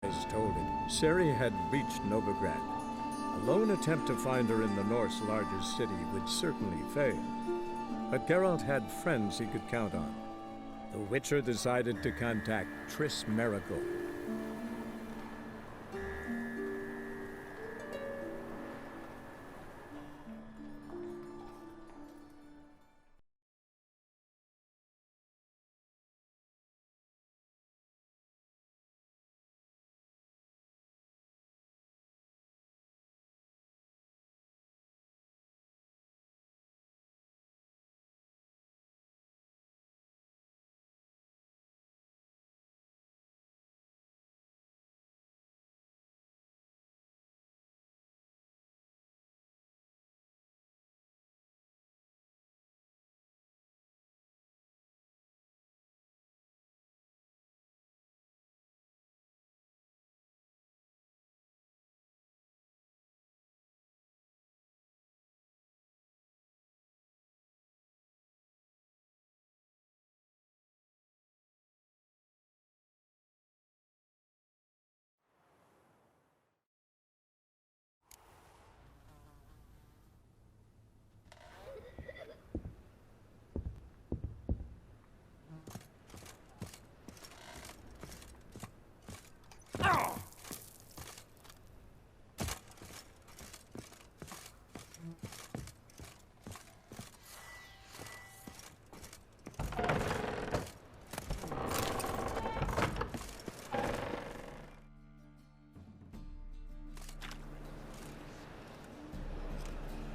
As told it, Ciri had reached Novigrad. A lone attempt to find her in the North's largest city would certainly fail. But Geralt had friends he could count on. The Witcher decided to contact Triss Merigold.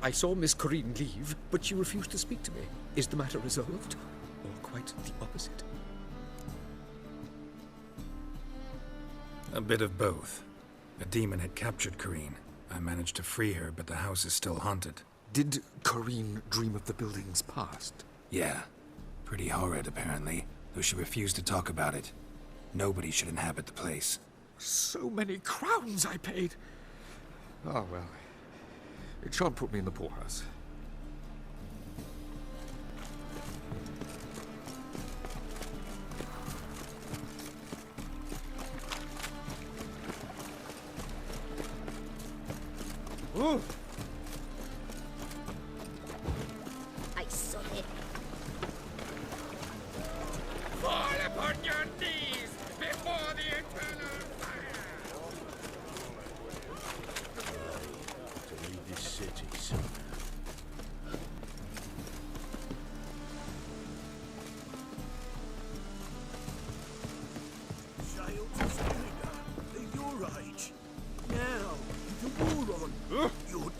I saw Miss Corinne leave, but she refused to speak to me. Is the matter resolved? Or quite the opposite? A bit of both. A demon had captured Corinne. I managed to free her, but the house is still haunted. Did Corinne dream of the building's past? Yeah. Pretty horrid, apparently, though she refused to talk about it. Nobody should inhabit the place. So many crowns I paid! Oh, well. It shan't put me in the poorhouse. Ooh. I saw it. Fall upon your knees before the eternal fire! To leave this city, son. Child to Skellige, at your age. Now, with the war on, you're...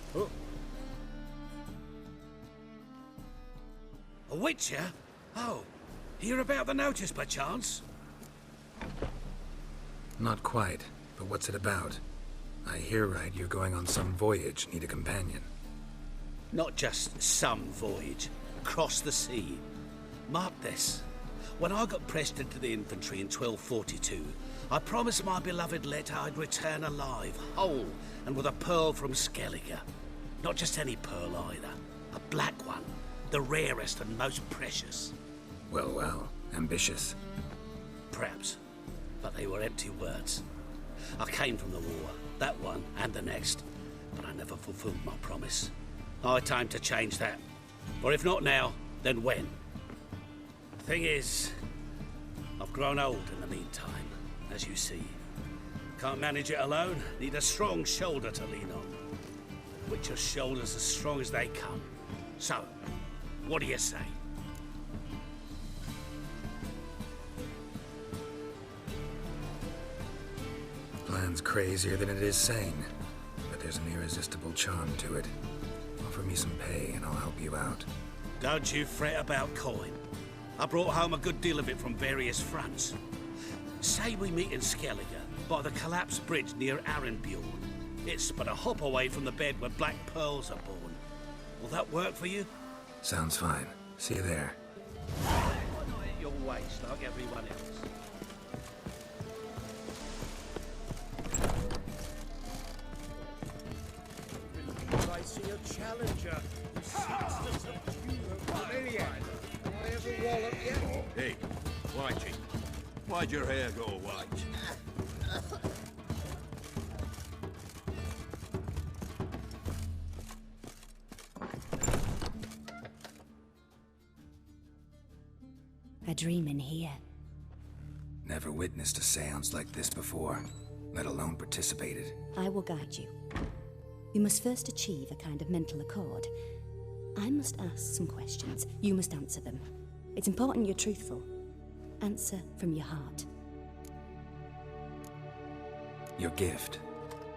A witcher? Oh, hear about the notice by chance? Not quite, but what's it about? I hear right you're going on some voyage, need a companion. Not just some voyage, across the sea. Mark this. When I got pressed into the infantry in 1242, I promised my beloved Letta I'd return alive, whole, and with a pearl from Skellige. Not just any pearl either. A black one. The rarest and most precious. Well, well, ambitious. Perhaps. But they were empty words. I came from the war, that one and the next, but I never fulfilled my promise. High time to change that. Or if not now, then when? Thing is, I've grown old in the meantime, as you see. Can't manage it alone, need a strong shoulder to lean on. Witcher's shoulders as strong as they come. So, what do you say? Plan's crazier than it is sane, but there's an irresistible charm to it. Offer me some pay and I'll help you out. Don't you fret about coin. I brought home a good deal of it from various fronts. Say we meet in Skellige, by the collapsed bridge near Arenbjorn. It's but a hop away from the bed where black pearls are born. Will that work for you? Sounds fine. See you there. Why not at your waist like everyone else? I see a challenger who seeks to subdue a familiar. I ever wallop yet? Hey, Whitey, why'd your hair go white? dream in here. Never witnessed a seance like this before, let alone participated. I will guide you. You must first achieve a kind of mental accord. I must ask some questions. You must answer them. It's important you're truthful. Answer from your heart. Your gift.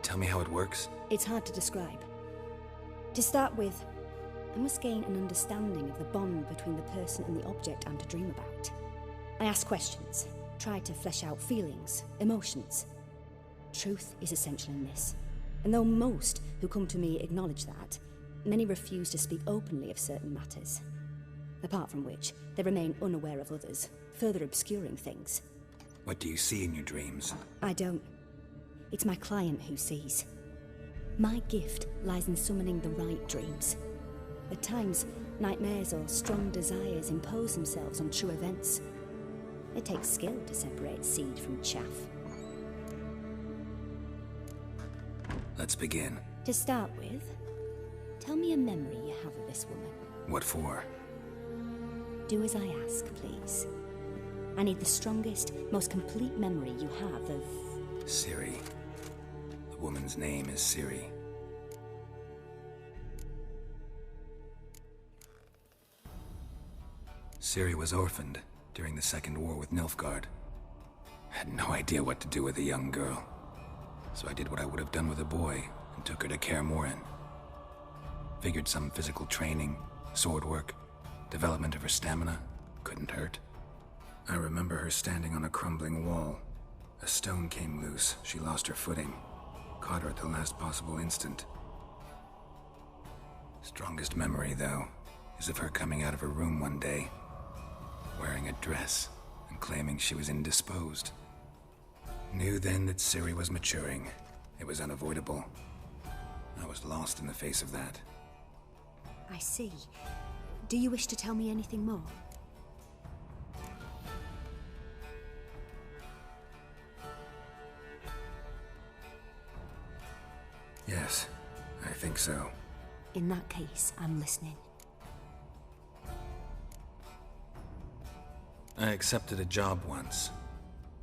Tell me how it works. It's hard to describe. To start with, I must gain an understanding of the bond between the person and the object I'm to dream about. I ask questions, try to flesh out feelings, emotions. Truth is essential in this. And though most who come to me acknowledge that, many refuse to speak openly of certain matters. Apart from which, they remain unaware of others, further obscuring things. What do you see in your dreams? I don't. It's my client who sees. My gift lies in summoning the right dreams. At times, nightmares or strong desires impose themselves on true events. It takes skill to separate seed from chaff. Let's begin. To start with, tell me a memory you have of this woman. What for? Do as I ask, please. I need the strongest, most complete memory you have of... Ciri. The woman's name is Ciri. Ciri was orphaned during the Second War with Nilfgaard. Had no idea what to do with a young girl. So I did what I would have done with a boy and took her to Kaer Morhen. Figured some physical training, sword work, development of her stamina couldn't hurt. I remember her standing on a crumbling wall. A stone came loose, she lost her footing. Caught her at the last possible instant. Strongest memory, though, is of her coming out of her room one day, wearing a dress and claiming she was indisposed. Knew then that Ciri was maturing. It was unavoidable. I was lost in the face of that. I see. Do you wish to tell me anything more? Yes, I think so. In that case, I'm listening. I accepted a job once.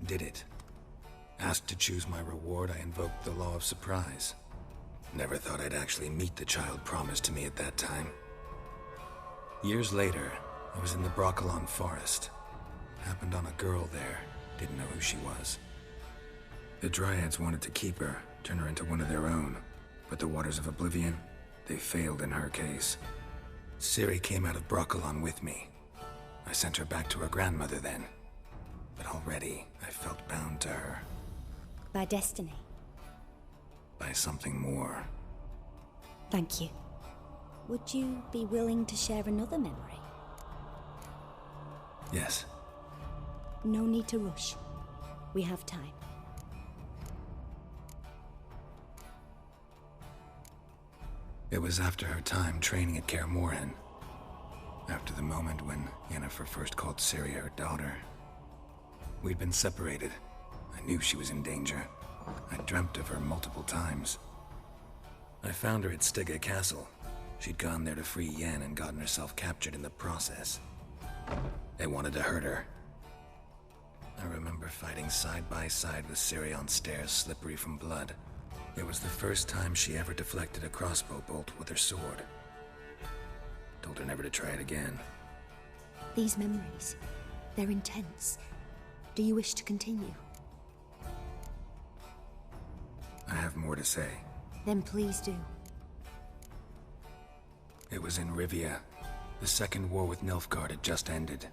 Did it. Asked to choose my reward, I invoked the law of surprise. Never thought I'd actually meet the child promised to me at that time. Years later, I was in the Broccolon forest. Happened on a girl there. Didn't know who she was. The Dryads wanted to keep her, turn her into one of their own. But the Waters of Oblivion, they failed in her case. Ciri came out of Broccolon with me. I sent her back to her grandmother then. But already, I felt bound to her. By destiny? By something more. Thank you. Would you be willing to share another memory? Yes. No need to rush. We have time. It was after her time training at Kaer Morhen. After the moment when Yennefer first called Ciri her daughter. We'd been separated. I knew she was in danger. I dreamt of her multiple times. I found her at Stygga Castle. She'd gone there to free Yen and gotten herself captured in the process. They wanted to hurt her. I remember fighting side by side with Ciri on stairs slippery from blood. It was the first time she ever deflected a crossbow bolt with her sword. Told her never to try it again. These memories, they're intense. Do you wish to continue? I have more to say. Then please do. It was in Rivia. The Second War with Nilfgaard had just ended.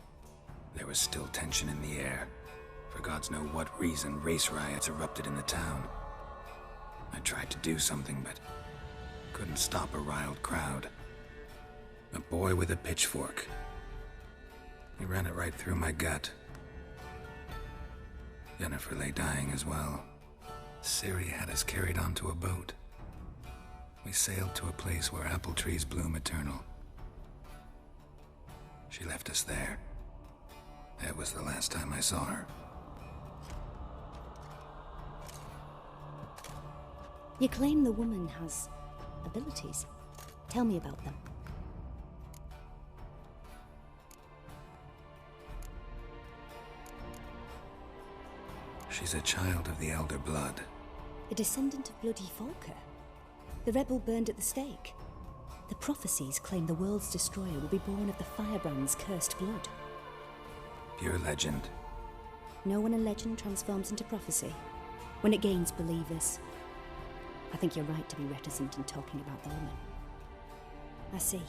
There was still tension in the air. For gods know what reason, race riots erupted in the town. I tried to do something, but couldn't stop a riled crowd. A boy with a pitchfork. He ran it right through my gut. Yennefer lay dying as well. Ciri had us carried onto a boat. We sailed to a place where apple trees bloom eternal. She left us there. That was the last time I saw her. You claim the woman has abilities. Tell me about them. She's a child of the Elder Blood. A descendant of bloody Falker. The rebel burned at the stake. The prophecies claim the world's destroyer will be born of the Firebrand's cursed blood. Pure legend. Know when a legend transforms into prophecy? When it gains believers. I think you're right to be reticent in talking about the woman. I see.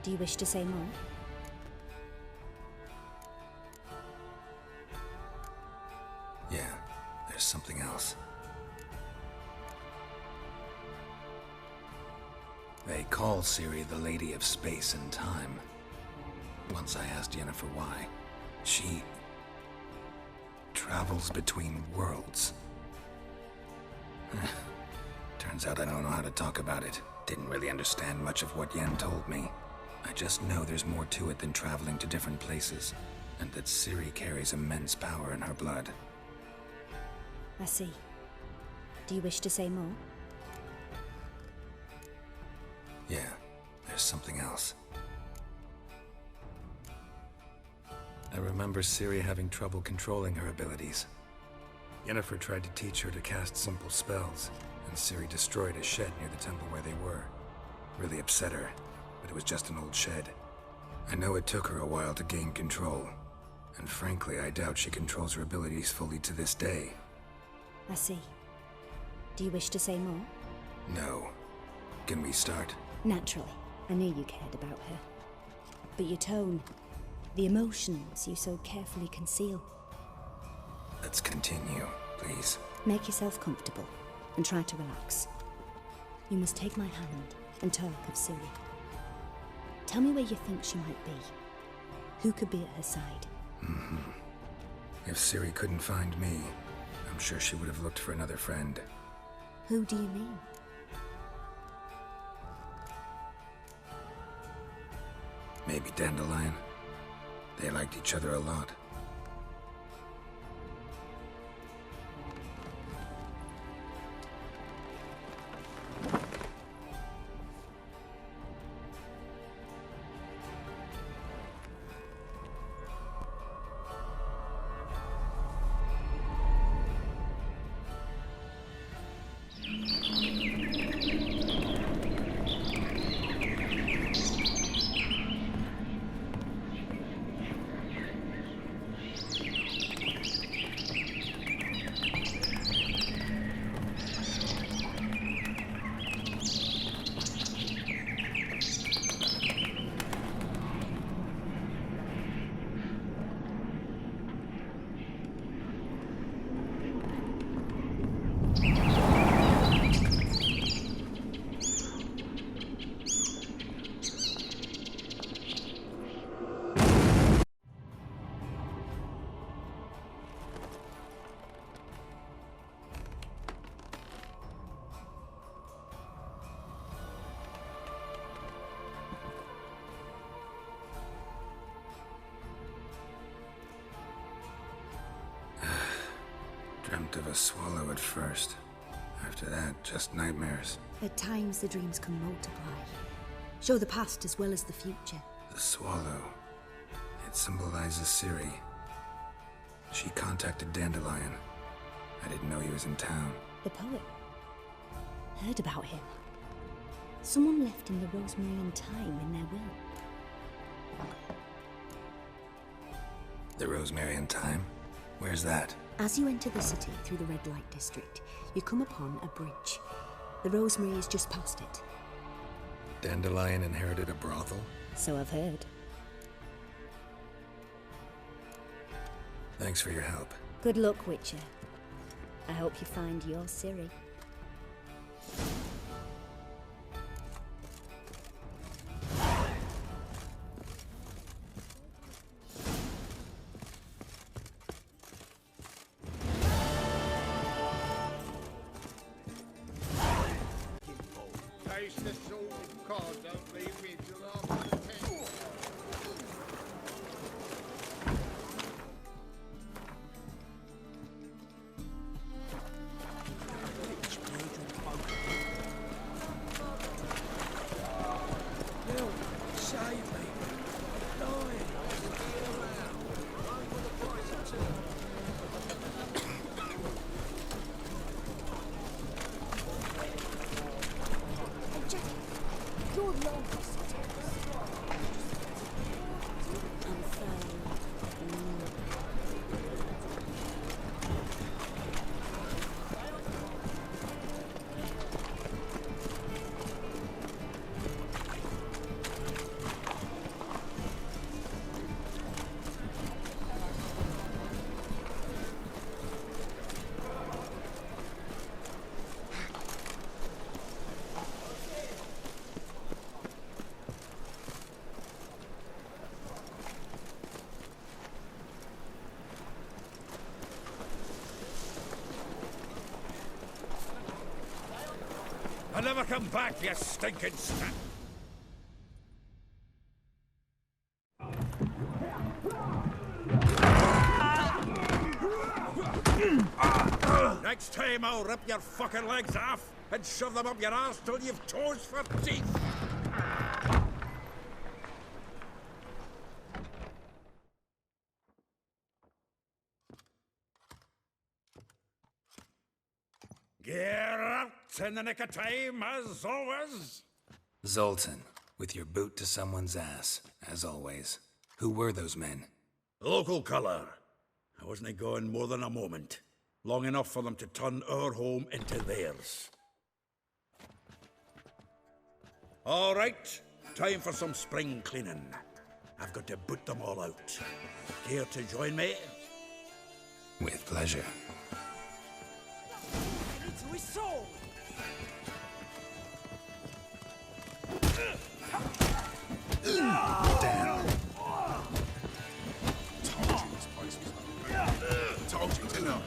Do you wish to say more? Yeah, there's something else. They call Ciri the Lady of Space and Time. Once I asked Yennefer why. She travels between worlds. Turns out I don't know how to talk about it. Didn't really understand much of what Yen told me. I just know there's more to it than traveling to different places, and that Ciri carries immense power in her blood. I see. Do you wish to say more? Yeah, there's something else. I remember Ciri having trouble controlling her abilities. Yennefer tried to teach her to cast simple spells, and Ciri destroyed a shed near the temple where they were. Really upset her, but it was just an old shed. I know it took her a while to gain control, and frankly, I doubt she controls her abilities fully to this day. I see. Do you wish to say more? No. Can we start? Naturally. I knew you cared about her. But your tone, the emotions you so carefully conceal. Let's continue, please. Make yourself comfortable and try to relax. You must take my hand and talk of Ciri. Tell me where you think she might be. Who could be at her side? If Ciri couldn't find me, I'm sure she would have looked for another friend. Who do you mean? Maybe Dandelion. They liked each other a lot. Dreamt of a swallow at first. After that, just nightmares. At times the dreams can multiply. Show the past as well as the future. The swallow. It symbolizes Ciri. She contacted Dandelion. I didn't know he was in town. The poet. Heard about him. Someone left him the rosemary and thyme in their will. The Rosemary and Thyme? Where's that? As you enter the city through the red light district, you come upon a bridge. The rosemary is just past it. Dandelion inherited a brothel? So I've heard. Thanks for your help. Good luck, Witcher. I hope you find your Ciri. Taste the salt and cod, don't leave me till after the 10. Help! Save me! I'm dying! And never come back, you stinking snap. Next time I'll rip your fucking legs off and shove them up your arse till you've toes for teeth. Get out in the nick of time, as always. Zoltan, with your boot to someone's ass, as always. Who were those men? Local colour. I wasn't gone more than a moment. Long enough for them to turn our home into theirs. All right, time for some spring cleaning. I've got to boot them all out. Care to join me? With pleasure. To his soul! Damn. Told you to know.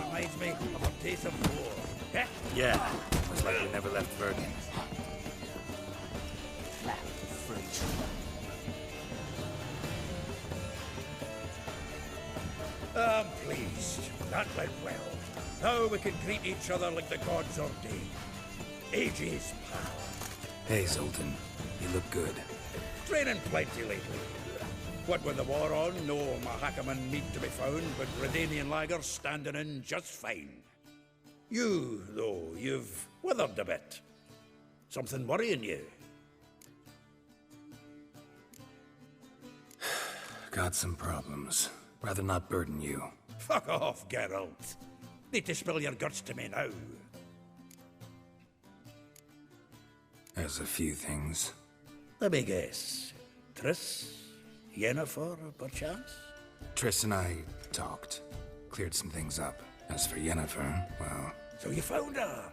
Reminds me of a days of war. Yeah, was like we never left Bergen. I'm pleased. That went well. Now we can greet each other like the gods ordained. Ages, pal. Hey, Zoltan. You look good. Training plenty lately. What with the war on, no Mahakaman meat to be found, but Redanian lagers standing in just fine. You, though, you've withered a bit. Something worrying you? Got some problems. Rather not burden you. Fuck off, Geralt. Need to spill your guts to me now. There's a few things. Let me guess. Triss? Yennefer, perchance? Triss and I talked. Cleared some things up. As for Yennefer, well... So you found her?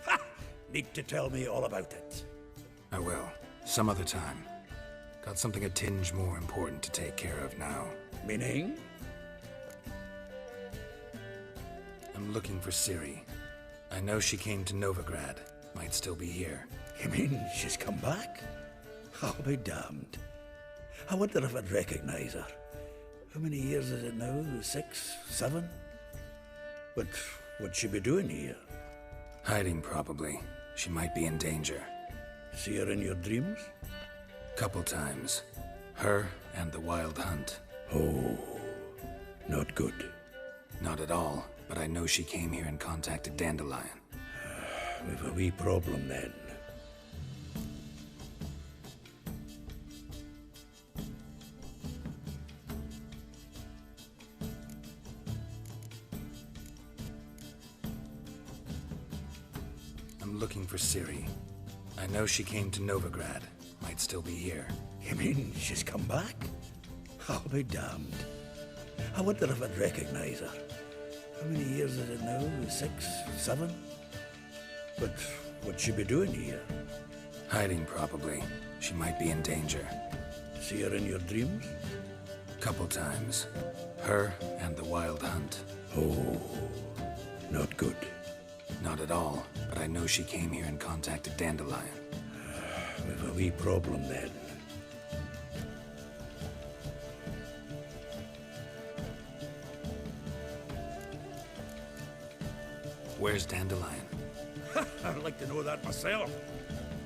Ha! Need to tell me all about it. I will. Some other time. Got something a tinge more important to take care of now. Meaning? I'm looking for Ciri. I know she came to Novigrad. Might still be here. You mean she's come back? I'll be damned. I wonder if I'd recognize her. How many years is it now? 6? 7? But what'd she be doing here? Hiding, probably. She might be in danger. See her in your dreams? Couple times. Her and the Wild Hunt. Oh, not good. Not at all, but I know she came here and contacted Dandelion. We've a wee problem then. I'm looking for Ciri. I know she came to Novigrad. Might still be here. You mean she's come back? I'll be damned. I wonder if I'd recognize her. How many years is it now? 6? 7? But what'd she be doing here? Hiding, probably. She might be in danger. See her in your dreams? Couple times. Her and the Wild Hunt. Oh, not good. Not at all, but I know she came here and contacted Dandelion. We've a wee problem then. Where's Dandelion? I'd like to know that myself.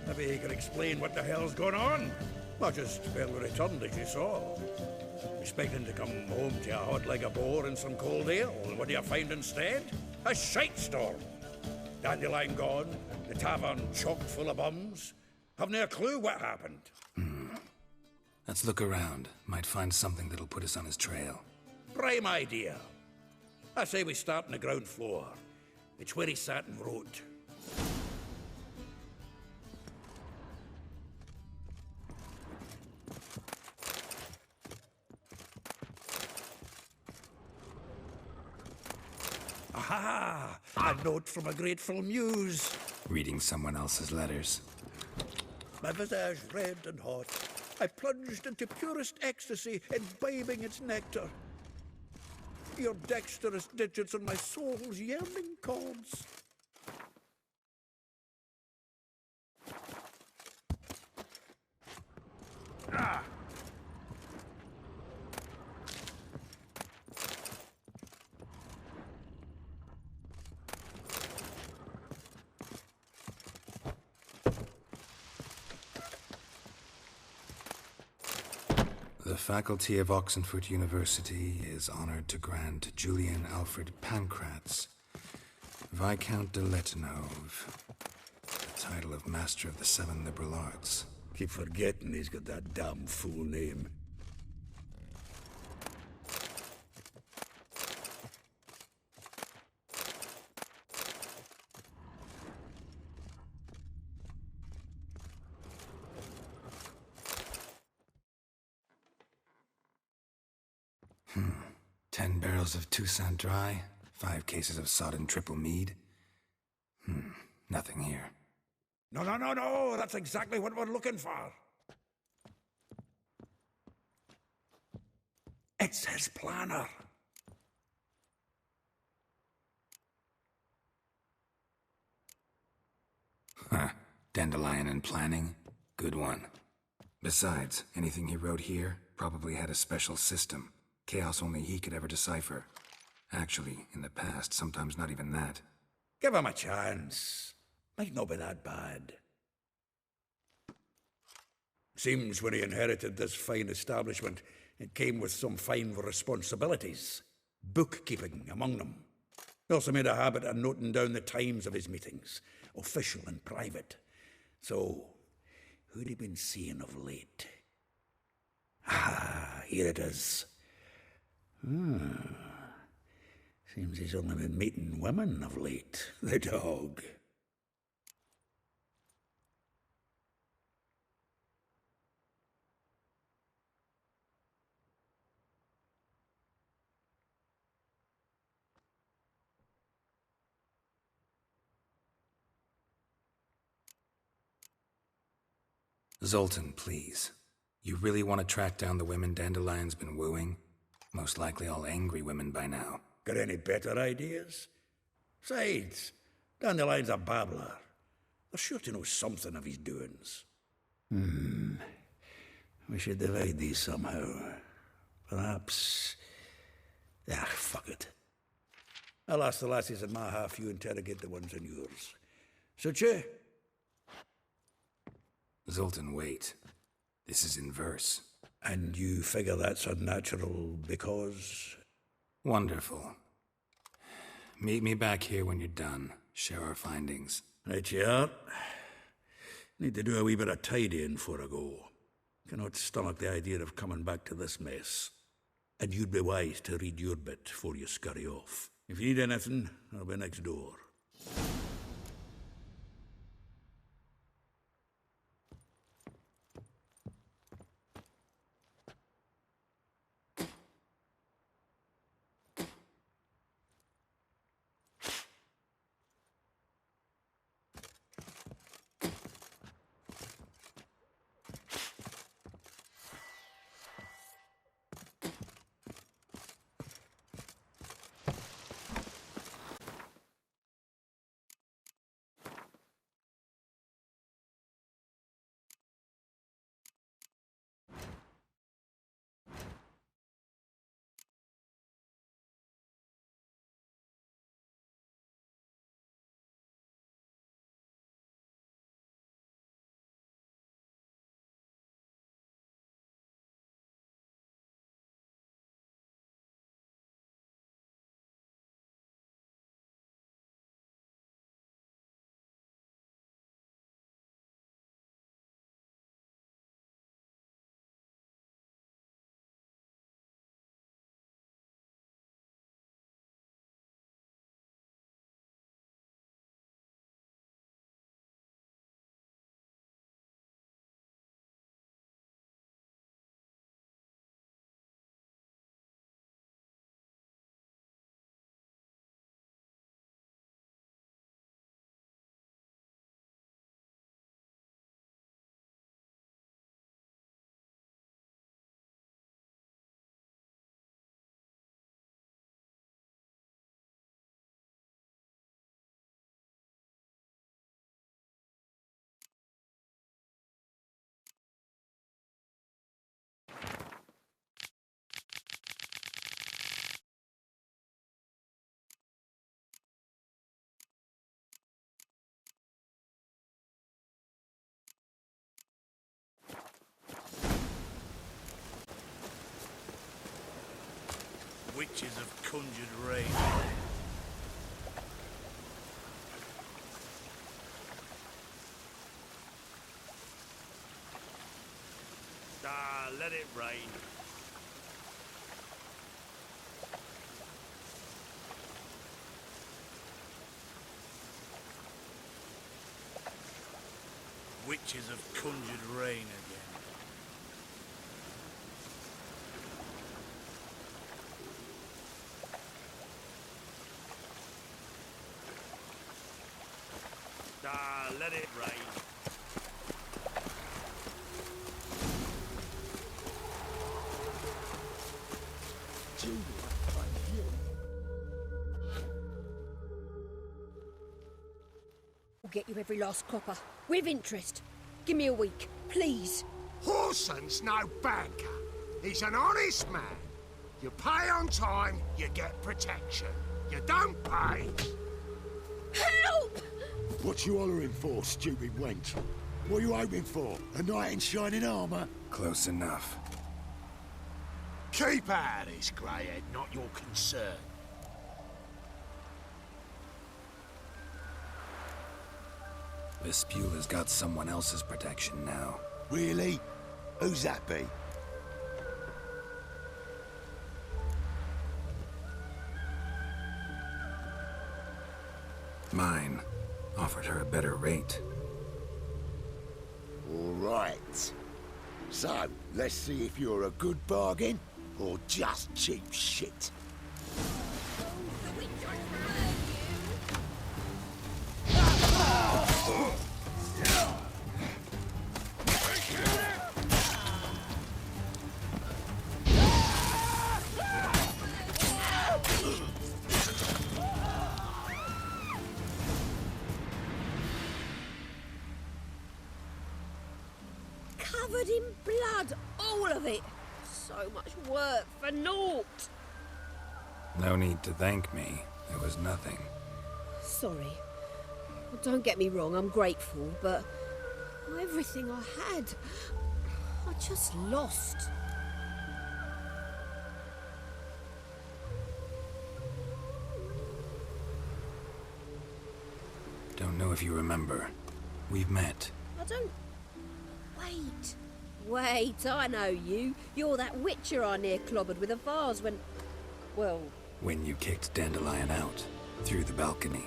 Maybe he could explain what the hell's going on. Not just barely returned, as you saw. Expecting to come home to a hot like a boar and some cold ale. What do you find instead? A shite storm. Dandelion gone, the tavern chock full of bums. Haven't a clue what happened. Let's look around. Might find something that'll put us on his trail. Prime idea. I say we start on the ground floor. It's where he sat and wrote. Aha! A note from a grateful muse. Reading someone else's letters. My visage red and hot, I plunged into purest ecstasy, imbibing its nectar. Your dexterous digits on my soul's yearning chords. faculty of Oxenford University is honored to grant Julian Alfred Pancratz, Viscount de Letenove, the title of Master of the Seven Liberal Arts. Keep forgetting he's got that damn full name. Hmm. 10 barrels of Toussaint Dry, 5 cases of sodden triple mead. Nothing here. No, that's exactly what we're looking for. It's his planner. Huh. Dandelion and planning? Good one. Besides, anything he wrote here probably had a special system. Chaos only he could ever decipher. Actually, in the past, sometimes not even that. Give him a chance. Might not be that bad. Seems when he inherited this fine establishment, it came with some fine responsibilities. Bookkeeping among them. He also made a habit of noting down the times of his meetings, official and private. So, who'd he been seeing of late? Ah, here it is. Seems he's only been meeting women of late, the dog. Zoltan, please. You really want to track down the women Dandelion's been wooing? Most likely all angry women by now. Got any better ideas? Besides, Dandelion's a babbler. They're sure to know something of his doings. We should divide these somehow. Perhaps... fuck it. I'll ask the lassies in my half, you interrogate the ones in yours. Suit you? Zoltan, wait. This is in verse. And you figure that's unnatural because... Wonderful. Meet me back here when you're done. Share our findings. Right you are. Need to do a wee bit of tidying before I go. Cannot stomach the idea of coming back to this mess. And you'd be wise to read your bit before you scurry off. If you need anything, I'll be next door. Witches have conjured rain. Ah, let it rain. Witches have conjured rain again. Ah, let it rain. We'll get you every last copper. With interest. Give me a week, please. Horson's no banker. He's an honest man. You pay on time, you get protection. You don't pay. Help! What you hollering for, stupid wench? What are you hoping for? A knight in shining armour? Close enough. Keep out of this, greyhead, not your concern. Vespula's got someone else's protection now. Really? Who's that be? Mine. Offered her a better rate. All right. So, let's see if you're a good bargain or just cheap shit. Covered in blood, all of it. So much work for naught. No need to thank me. There was nothing. Sorry. Well, don't get me wrong, I'm grateful, but everything I had, I just lost. Don't know if you remember. We've met. I don't... Wait, I know you. You're that witcher I near clobbered with a vase when... Well... When you kicked Dandelion out. Through the balcony.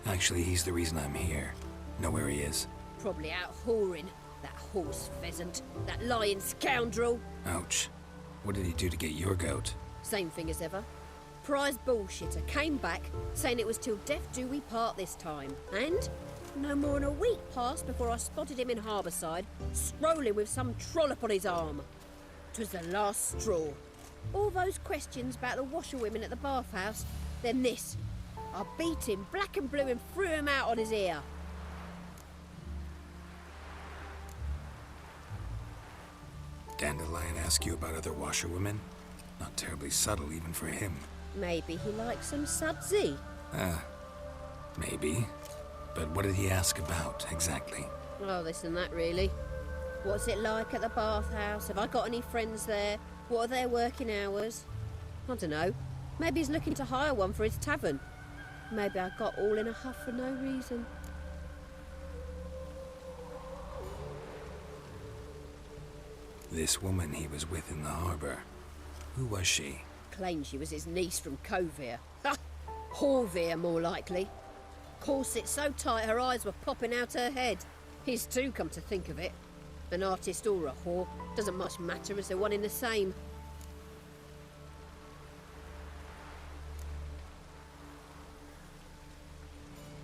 Actually, he's the reason I'm here. Know where he is? Probably out whoring. That horse pheasant. That lying scoundrel. Ouch. What did he do to get your goat? Same thing as ever. Prize bullshitter came back, saying it was till death do we part this time. And... no more than a week passed before I spotted him in Harbourside, strolling with some trollop on his arm. 'Twas the last straw. All those questions about the washerwomen at the bathhouse, then this. I beat him black and blue and threw him out on his ear. Dandelion ask you about other washerwomen? Not terribly subtle even for him. Maybe he likes some sudsy. Maybe. But what did he ask about, exactly? Oh, this and that, really. What's it like at the bathhouse? Have I got any friends there? What are their working hours? I don't know. Maybe he's looking to hire one for his tavern. Maybe I got all in a huff for no reason. This woman he was with in the harbour. Who was she? Claimed she was his niece from Kovir. Ha! Horvir, more likely. Corset so tight her eyes were popping out her head. His too, come to think of it. An artist or a whore, doesn't much matter as they're one in the same.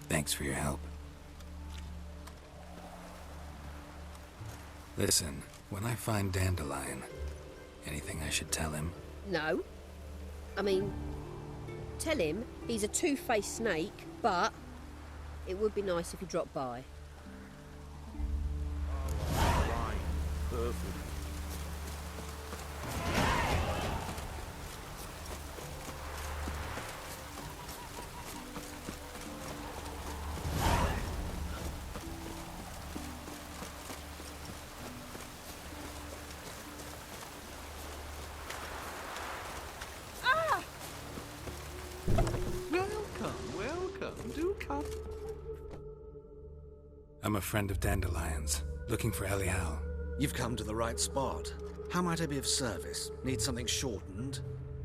Thanks for your help. Listen, when I find Dandelion, anything I should tell him? No. I mean, tell him he's a two-faced snake, but it would be nice if he dropped by. Right. Perfect. do come. I'm a friend of Dandelion's, looking for Elial. You've come to the right spot. How might I be of service? Need something shortened?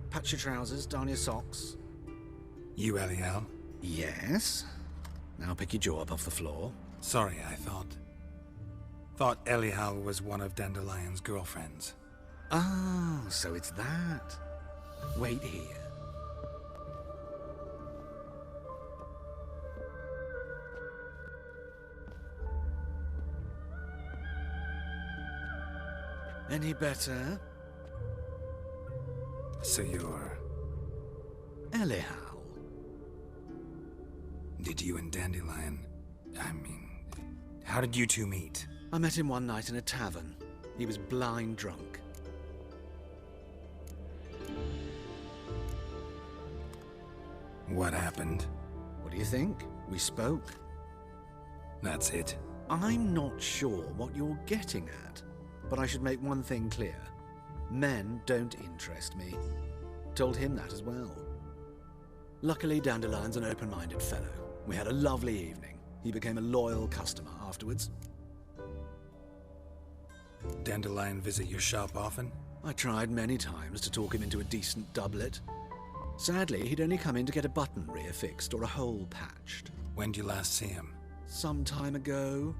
Patch your trousers, darn your socks. You Elial? Yes. Now pick your jaw up off the floor. Sorry, I thought Elial was one of Dandelion's girlfriends. Ah, so it's that. Wait here. Any better? So you're... Elial. Did you and Dandelion... how did you two meet? I met him one night in a tavern. He was blind drunk. What happened? What do you think? We spoke. That's it? I'm not sure what you're getting at, but I should make one thing clear. Men don't interest me. Told him that as well. Luckily, Dandelion's an open-minded fellow. We had a lovely evening. He became a loyal customer afterwards. Dandelion visit your shop often? I tried many times to talk him into a decent doublet. Sadly, he'd only come in to get a button reaffixed or a hole patched. When'd you last see him? Some time ago.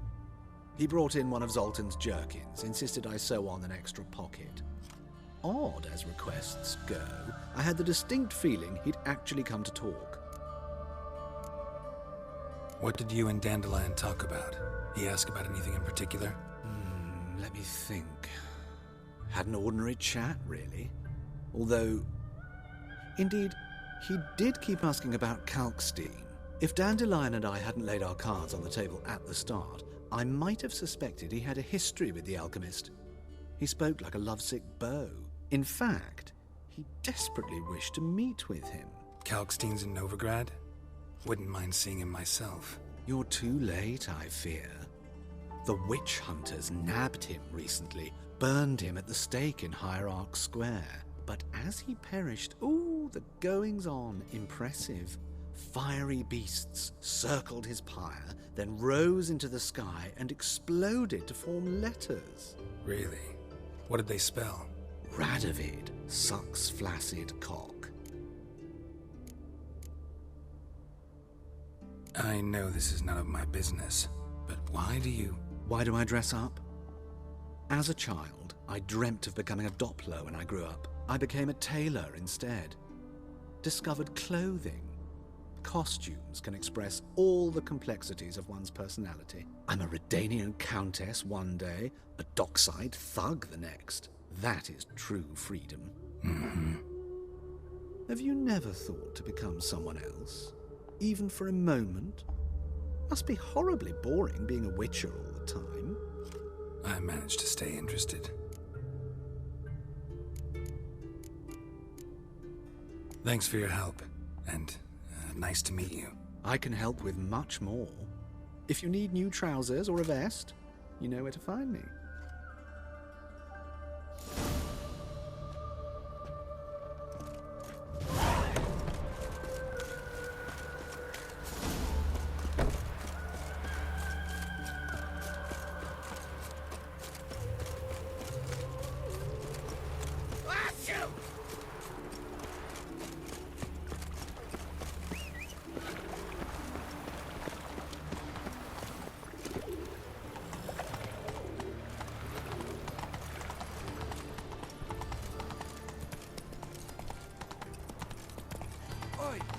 He brought in one of Zoltan's jerkins, insisted I sew on an extra pocket. Odd as requests go, I had the distinct feeling he'd actually come to talk. What did you and Dandelion talk about? He asked about anything in particular? Let me think. Had an ordinary chat, really. Although, indeed, he did keep asking about Kalkstein. If Dandelion and I hadn't laid our cards on the table at the start, I might have suspected he had a history with the alchemist. He spoke like a lovesick beau. In fact, he desperately wished to meet with him. Kalkstein's in Novigrad? Wouldn't mind seeing him myself. You're too late, I fear. The witch hunters nabbed him recently, burned him at the stake in Hierarch Square. But as he perished, the goings-on impressive. Fiery beasts circled his pyre, then rose into the sky and exploded to form letters. Really? What did they spell? Radovid sucks flaccid cock. I know this is none of my business, but why do I dress up? As a child, I dreamt of becoming a Doppler when I grew up. I became a tailor instead. Discovered clothing. Costumes can express all the complexities of one's personality. I'm a Redanian countess one day, a dockside thug the next. That is true freedom. Mm-hmm. Have you never thought to become someone else? Even for a moment? Must be horribly boring being a witcher all the time. I managed to stay interested. Thanks for your help, and nice to meet you. I can help with much more. If you need new trousers or a vest, you know where to find me.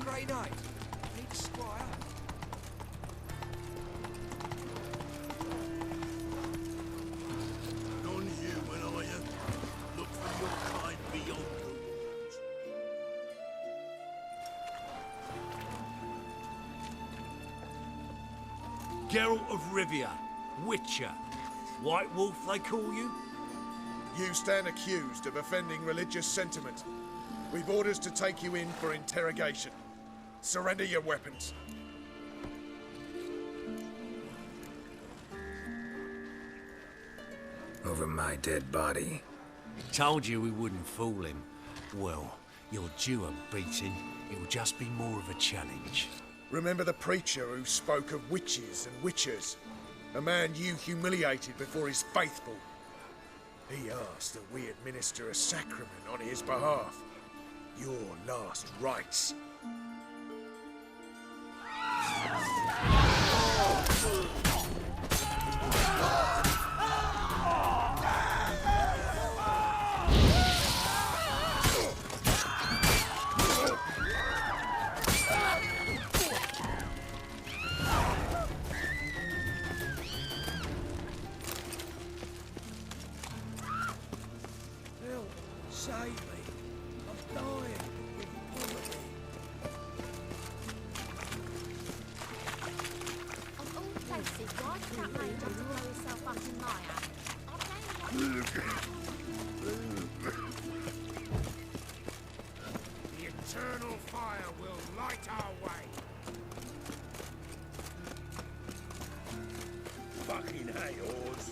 Grey Knight. Need a squire. Non-human, are you? Look for your kind beyond the woods. Geralt of Rivia, Witcher. White Wolf, they call you? You stand accused of offending religious sentiment. We've orders to take you in for interrogation. Surrender your weapons. Over my dead body. Told you we wouldn't fool him. Well, you're due a beating. It'll just be more of a challenge. Remember the preacher who spoke of witches and witchers? A man you humiliated before his faithful. He asked that we administer a sacrament on his behalf. Your last rites. Save me. I'm dying. Of all places, why did that mage have to blow himself up in my house? The eternal fire will light our way. Fucking hey, Oz.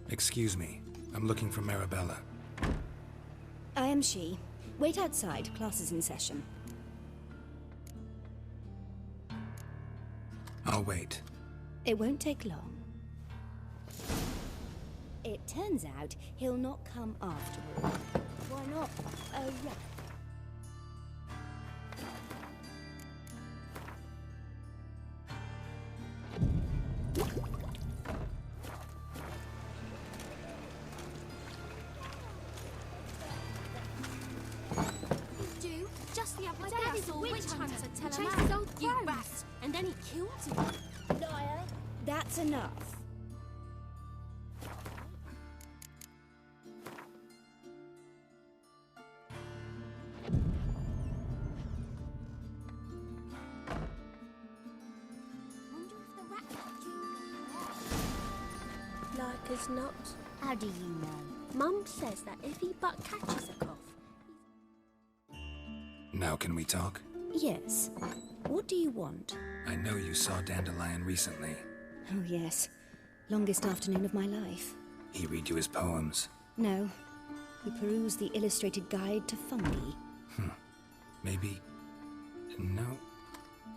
Excuse me. I'm looking for Marabella. I am she. Wait outside. Class is in session. I'll wait. It won't take long. It turns out he'll not come after all. Why not a rat? Do? Just the other day I saw a witch hunter tell him out. Old you rat. And then he killed him. Liar. That's enough. Wonder if the rat Like as not. How do you know? Mum says that if he but catches a cough. Now can we talk? Yes. What do you want? I know you saw Dandelion recently. Oh, yes. Longest afternoon of my life. He read you his poems. No. He perused the illustrated guide to fungi. Maybe... No.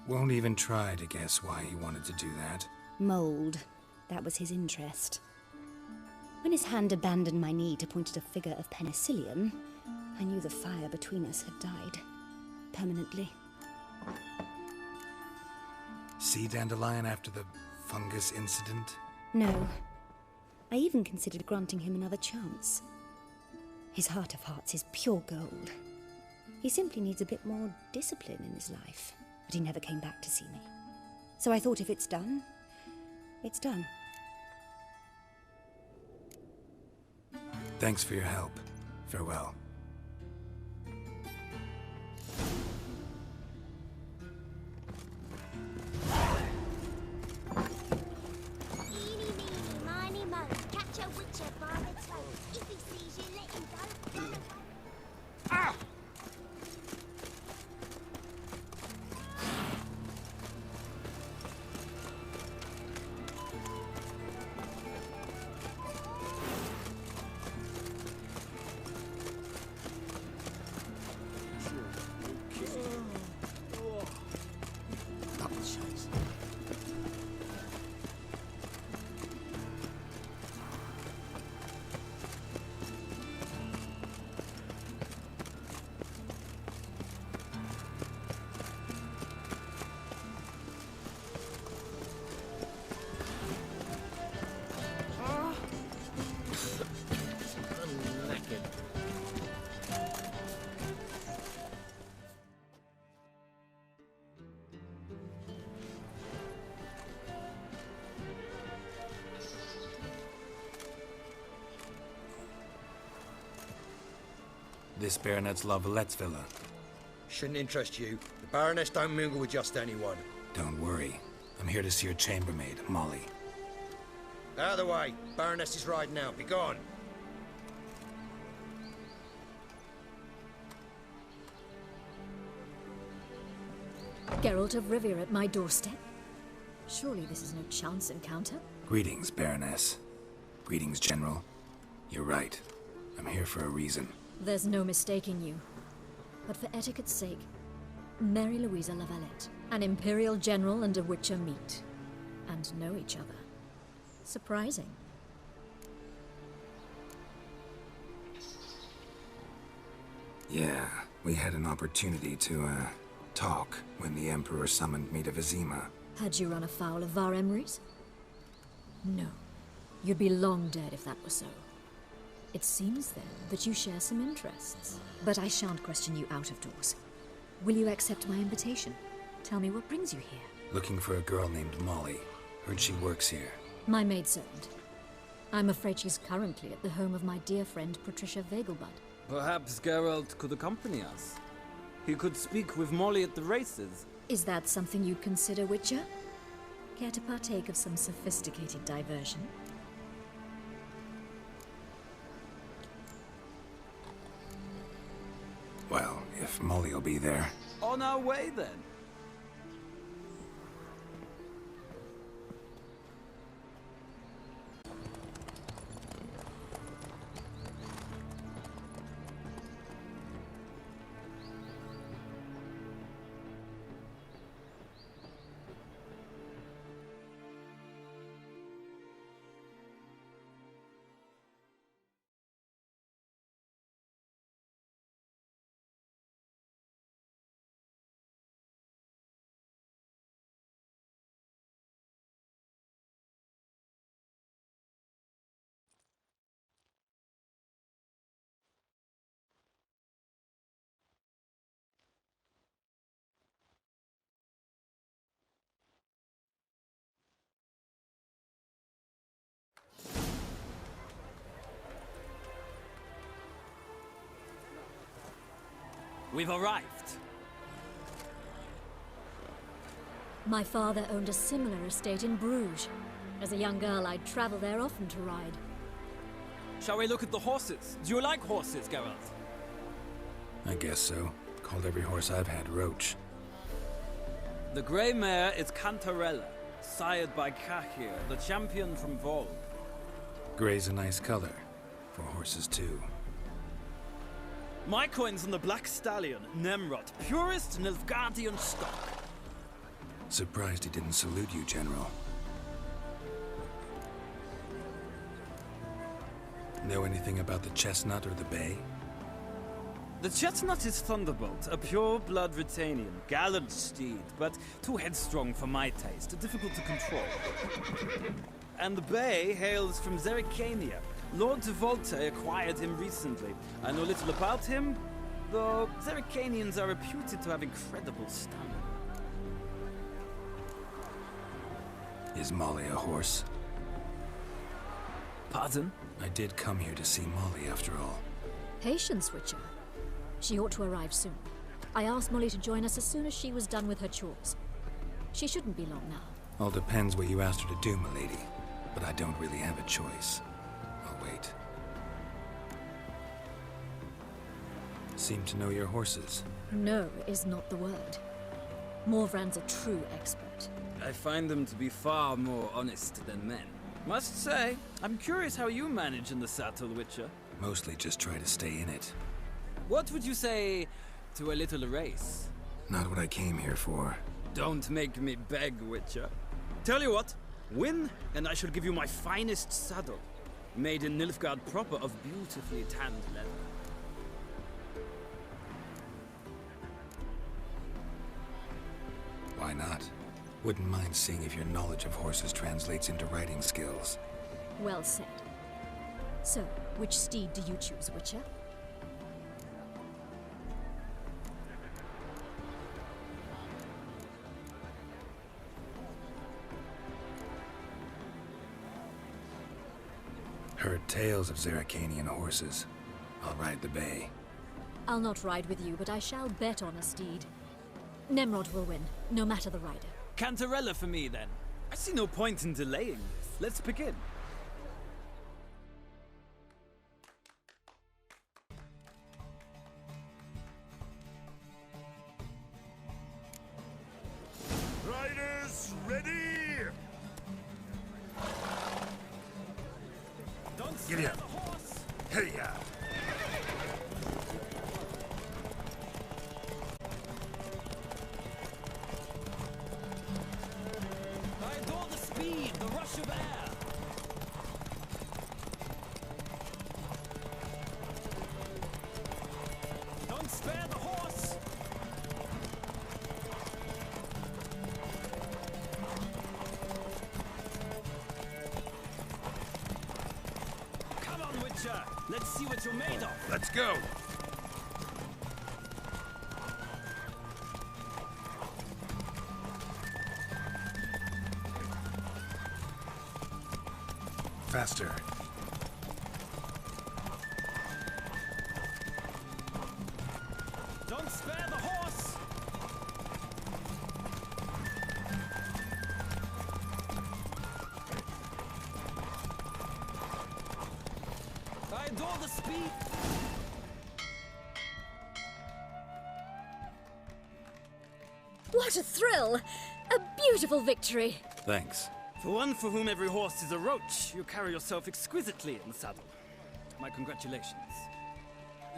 Won't even try to guess why he wanted to do that. Mold. That was his interest. When his hand abandoned my knee to point at a figure of penicillium, I knew the fire between us had died. Permanently. See Dandelion after the fungus incident? No. I even considered granting him another chance. His heart of hearts is pure gold. He simply needs a bit more discipline in his life. But he never came back to see me. So I thought if it's done, it's done. Thanks for your help. Farewell. Eeny, meeny, miny, mo. Catch a witcher by the toe. If he sees you, let him go. Ah! This Baronet's La Vallette's villa. Shouldn't interest you. The Baroness don't mingle with just anyone. Don't worry. I'm here to see your chambermaid, Molly. Out of the way. Baroness is riding out. Be gone. Geralt of Rivia at my doorstep? Surely this is no chance encounter? Greetings, Baroness. Greetings, General. You're right. I'm here for a reason. There's no mistaking you. But for etiquette's sake, Mary Louisa Lavalette, an Imperial General and a Witcher meet. And know each other. Surprising. Yeah, we had an opportunity to, talk when the Emperor summoned me to Vizima. Had you run afoul of Var Emrys? No. You'd be long dead if that were so. It seems, then, that you share some interests. But I shan't question you out of doors. Will you accept my invitation? Tell me what brings you here. Looking for a girl named Molly. Heard she works here. My maidservant. I'm afraid she's currently at the home of my dear friend Patricia Vegelbud. Perhaps Geralt could accompany us. He could speak with Molly at the races. Is that something you'd consider, Witcher? Care to partake of some sophisticated diversion? Well, if Molly'll be there. On our way, then. We've arrived. My father owned a similar estate in Bruges. As a young girl, I'd travel there often to ride. Shall we look at the horses? Do you like horses, Geralt? I guess so. Called every horse I've had Roach. The grey mare is Cantarella, sired by Cahir, the champion from Volg. Grey's a nice color. For horses, too. My coin's on the Black Stallion, Nemrod, purest Nilfgaardian stock. Surprised he didn't salute you, General. Know anything about the Chestnut or the Bay? The Chestnut is Thunderbolt, a pure-blood Britannian, gallant steed, but too headstrong for my taste, difficult to control. And the Bay hails from Zerrikania. Lord de Volte acquired him recently. I know little about him, though Zerrikanians are reputed to have incredible stamina. Is Molly a horse? Pardon? I did come here to see Molly, after all. Patience, Witcher. She ought to arrive soon. I asked Molly to join us as soon as she was done with her chores. She shouldn't be long now. All depends what you asked her to do, milady. But I don't really have a choice. I'll wait. Seem to know your horses. No is not the word. Morvran's a true expert. I find them to be far more honest than men. Must say, I'm curious how you manage in the saddle, Witcher. Mostly just try to stay in it. What would you say to a little race? Not what I came here for. Don't make me beg, Witcher. Tell you what, win, and I shall give you my finest saddle. Made in Nilfgaard proper of beautifully tanned leather. Why not? Wouldn't mind seeing if your knowledge of horses translates into riding skills. Well said. So, which steed do you choose, Witcher? Heard tales of Zerrikanian horses. I'll ride the Bay. I'll not ride with you, but I shall bet on a steed. Nemrod will win, no matter the rider. Cantarella for me, then. I see no point in delaying this. Let's begin. Ready! Don't Giddy spare up. the horse! Hey ya! I adore the speed, the rush of air. Don't spare the horse! Come on, Witcher! Let's see what you're made of! Let's go! Faster. Don't spare the horse! I adore the speed! What a thrill! A beautiful victory! Thanks. For one for whom every horse is a roach, you carry yourself exquisitely in the saddle. My congratulations.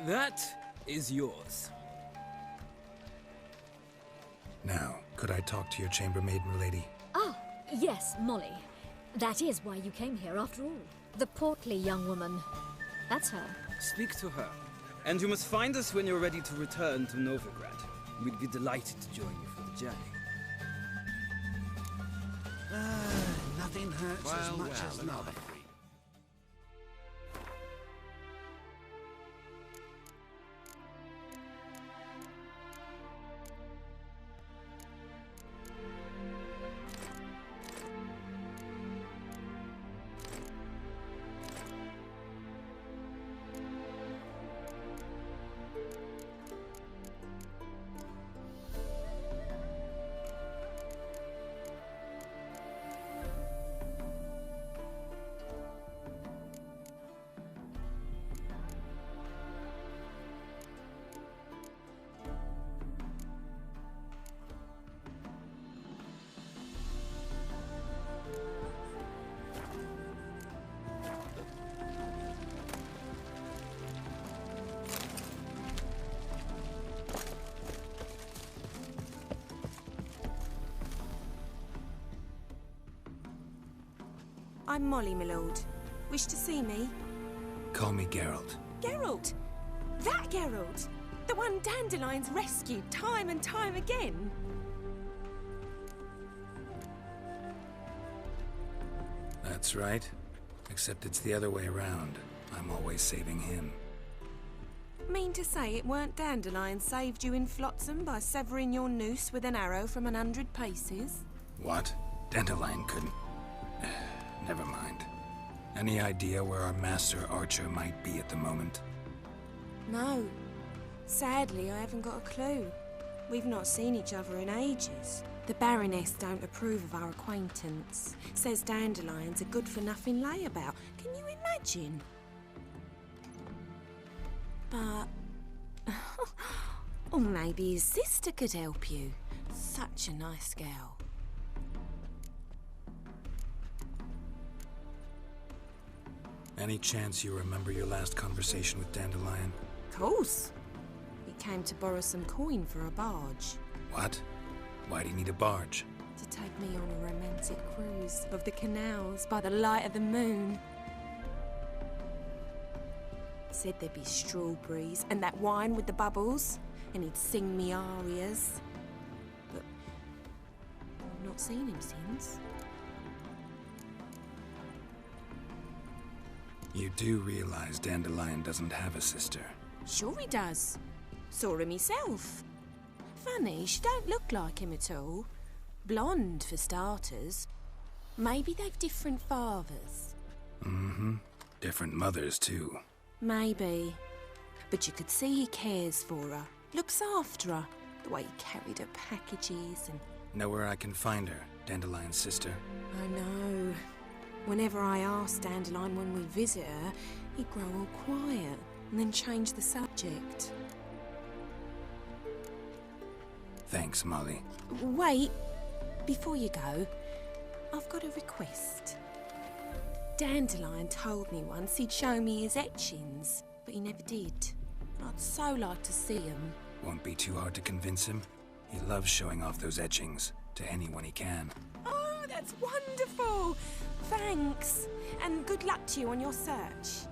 That is yours. Now, could I talk to your chambermaid, milady? Oh, yes, Molly. That is why you came here after all. The portly young woman. That's her. Speak to her. And you must find us when you're ready to return to Novigrad. We'd be delighted to join you for the journey. Nothing hurts as much as love. I'm Molly, my lord. Wish to see me? Call me Geralt. Geralt! That Geralt! The one Dandelion's rescued time and time again! That's right. Except it's the other way around. I'm always saving him. Mean to say it weren't Dandelion saved you in Flotsam by severing your noose with an arrow from 100 paces? What? Dandelion couldn't... Never mind. Any idea where our master archer might be at the moment? No. Sadly, I haven't got a clue. We've not seen each other in ages. The Baroness don't approve of our acquaintance. Says Dandelion's a good-for-nothing layabout. Can you imagine? But... or maybe his sister could help you. Such a nice girl. Any chance you remember your last conversation with Dandelion? Course. He came to borrow some coin for a barge. What? Why do you need a barge? To take me on a romantic cruise of the canals by the light of the moon. Said there'd be strawberries and that wine with the bubbles, and he'd sing me arias. But I've not seen him since. You do realize Dandelion doesn't have a sister? Sure he does. Saw him himself. Funny, she don't look like him at all. Blonde, for starters. Maybe they've different fathers. Mm-hmm. Different mothers, too. Maybe. But you could see he cares for her. Looks after her. The way he carried her packages and... Know where I can find her, Dandelion's sister? I know. Whenever I ask Dandelion when we visit her, he'd grow all quiet and then change the subject. Thanks, Molly. Wait. Before you go, I've got a request. Dandelion told me once he'd show me his etchings, but he never did. I'd so like to see them. Won't be too hard to convince him. He loves showing off those etchings to anyone he can. Oh, that's wonderful! Thanks, and good luck to you on your search.